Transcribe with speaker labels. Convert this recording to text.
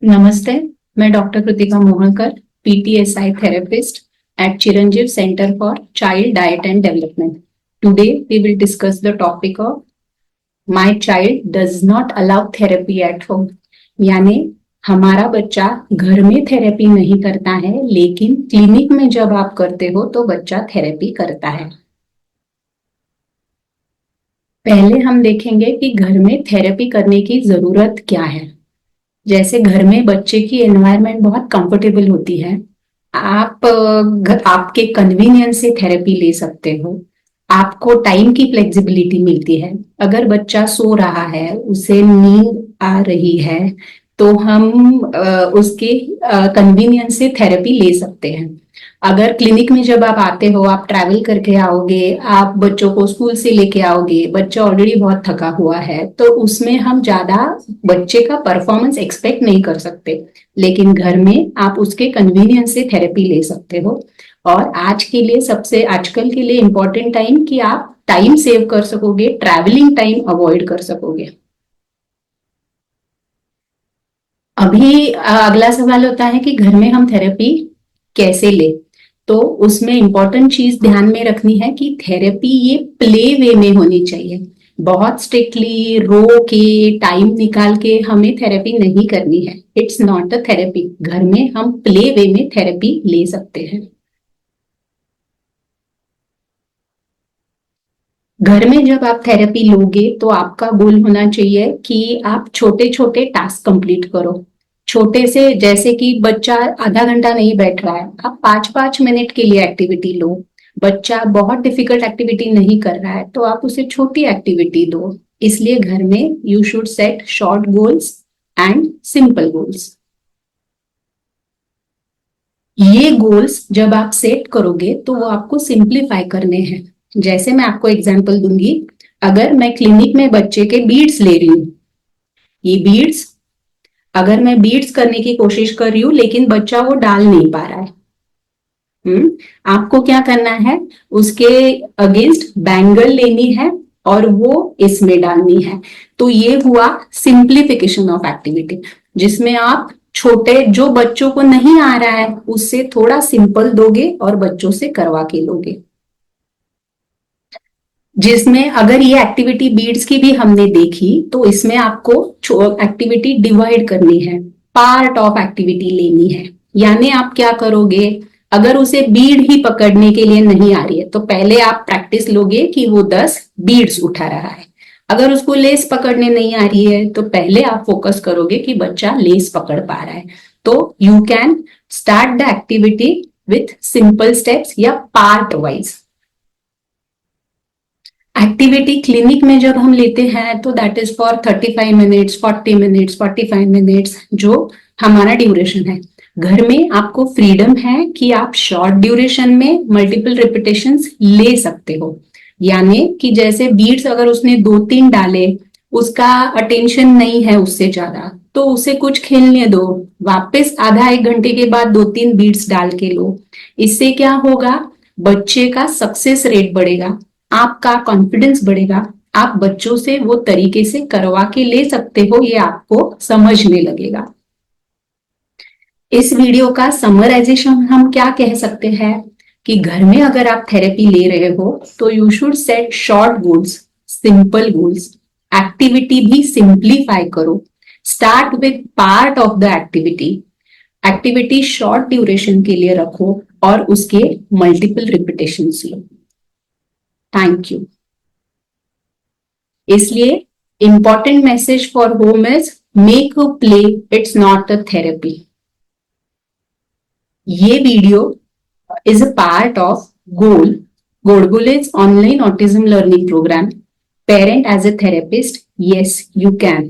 Speaker 1: नमस्ते। मैं doctor Kritika Mohankar, PTSI therapist at Chiranjeev Center for Child Diet and Development. Today we will discuss the topic of my child does not allow therapy at home. यानी हमारा बच्चा घर में therapy नहीं करता है, लेकिन क्लिनिक में जब आप करते हो तो बच्चा थेरेपी करता है। पहले हम देखेंगे कि घर में थेरेपी करने की जरूरत क्या है। जैसे घर में बच्चे की एनवायरनमेंट बहुत कंफर्टेबल होती है। आप आपके कन्वीनियंस से थेरेपी ले सकते हो। आपको टाइम की फ्लेक्सिबिलिटी मिलती है। अगर बच्चा सो रहा है, उसे नींद आ रही है, तो हम उसके कन्वीनियंस से थेरेपी ले सकते हैं। अगर क्लिनिक में जब आप आते हो, आप ट्रैवल करके आओगे, आप बच्चों को स्कूल से लेके आओगे, बच्चा ऑलरेडी बहुत थका हुआ है, तो उसमें हम ज्यादा बच्चे का परफॉर्मेंस एक्सपेक्ट नहीं कर सकते। लेकिन घर में आप उसके कन्वीनियंस से थेरेपी ले सकते हो। और आज के लिए सबसे आजकल के लिए इम्पोर्टेंट टाइम कि आप टाइम सेव कर सकोगे, ट्रैवलिंग टाइम अवॉइड कर सकोगे। अभी अगला सवाल होता है कि घर में हम थेरेपी कैसे ले। तो उसमें इंपॉर्टेंट चीज ध्यान में रखनी है कि थेरेपी ये प्ले वे में होनी चाहिए। बहुत स्ट्रिक्टली रो के टाइम निकाल के हमें थेरेपी नहीं करनी है। It's not a therapy. घर में हम प्ले वे में थेरेपी ले सकते हैं। घर में जब आप थेरेपी लोगे तो आपका गोल होना चाहिए कि आप छोटे छोटे टास्क कंप्लीट करो। छोटे से, जैसे कि बच्चा आधा घंटा नहीं बैठ रहा है, आप 5-5 मिनट के लिए एक्टिविटी लो। बच्चा बहुत डिफिकल्ट एक्टिविटी नहीं कर रहा है तो आप उसे छोटी एक्टिविटी दो। इसलिए घर में you should set short goals and simple goals. ये गोल्स जब आप सेट करोगे तो वो आपको सिंप्लीफाई करने हैं। जैसे मैं आपको एग्जांपल दूंगी। अगर मैं क्लिनिक में बच्चे के बीड्स ले रही हूँ, ये बीड्स, अगर मैं बीड्स करने की कोशिश कर रही हूँ लेकिन बच्चा वो डाल नहीं पा रहा है, आपको क्या करना है, उसके अगेंस्ट बैंगल लेनी है और वो इसमें डालनी है। तो ये हुआ सिंप्लीफिकेशन ऑफ एक्टिविटी, जिसमें आप छोटे जो बच्चों को नहीं आ रहा है उससे थोड़ा सिंपल दोगे और बच्चों से करवा के लोगे। जिसमें अगर ये एक्टिविटी बीड्स की भी हमने देखी तो इसमें आपको एक्टिविटी डिवाइड करनी है, पार्ट ऑफ एक्टिविटी लेनी है। यानी आप क्या करोगे, अगर उसे बीड ही पकड़ने के लिए नहीं आ रही है तो पहले आप प्रैक्टिस लोगे कि वो 10 बीड्स उठा रहा है। अगर उसको लेस पकड़ने नहीं आ रही है तो पहले आप फोकस करोगे कि बच्चा लेस पकड़ पा रहा है। तो you can start the activity with simple steps या पार्ट वाइज। एक्टिविटी क्लिनिक में जब हम लेते हैं तो that is for 35 minutes, 40 minutes, 45 minutes, जो हमारा ड्यूरेशन है। घर में आपको फ्रीडम है कि आप शॉर्ट ड्यूरेशन में मल्टीपल रिपीटेशंस ले सकते हो। यानी कि जैसे बीट्स अगर उसने 2-3 डाले, उसका अटेंशन नहीं है उससे ज्यादा, तो उसे कुछ खेलने दो। वापस आधा एक घंटे के बाद 2-3 बीट्स डाल के लो। इससे क्या होगा, बच्चे का सक्सेस रेट बढ़ेगा, आपका कॉन्फिडेंस बढ़ेगा। आप बच्चों से वो तरीके से करवा के ले सकते हो, ये आपको समझने लगेगा। इस वीडियो का समराइजेशन हम क्या कह सकते हैं कि घर में अगर आप थेरेपी ले रहे हो तो you should set short goals, simple goals. Activity भी सिंप्लीफाई करो। Start with part of the activity. Activity short duration के लिए रखो और उसके मल्टीपल रिपीटेशन लो। Thank you. इसलिए important message for home is make a play, it's not a therapy. ये video is a part of गोल, Godbole's online autism learning program, Parent as a Therapist, Yes You Can.